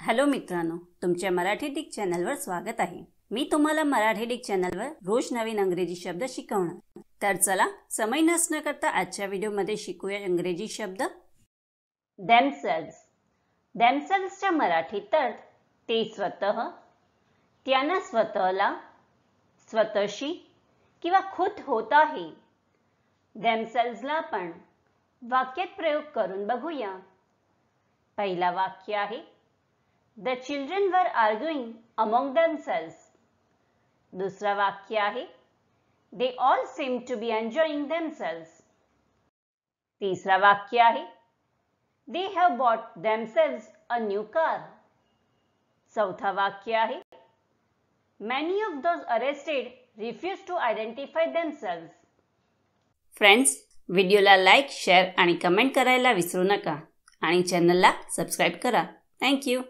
Hello मित्रांनो, तुमच्या Marathi Dick चॅनलवर स्वागत आहे। मी तुम्हाला मराठी डिक चॅनलवर रोज नवीन इंग्रजी शब्द शिकवणार। तर चला समय नष्ट न करता आजच्या व्हिडिओमध्ये शिकूया इंग्रजी शब्द themselves। themselvesच्या मराठीत अर्थ ते स्वतः, त्यांना स्वतःला, स्वतःशी किंवा खुद होत आहे। themselvesला आपण वाक्यात प्रयोग करून बघूया। पहिला वाक्य आहे The children were arguing among themselves। दूसरा वाक्य आहे They all seemed to be enjoying themselves। तीसरा वाक्य आहे They have bought themselves a new car। चौथा वाक्य आहे Many of those arrested refused to identify themselves। Friends, व्हिडिओला लाईक, शेअर आणि कमेंट करायला विसरू नका आणि चॅनलला सबस्क्राइब करा। Thank you.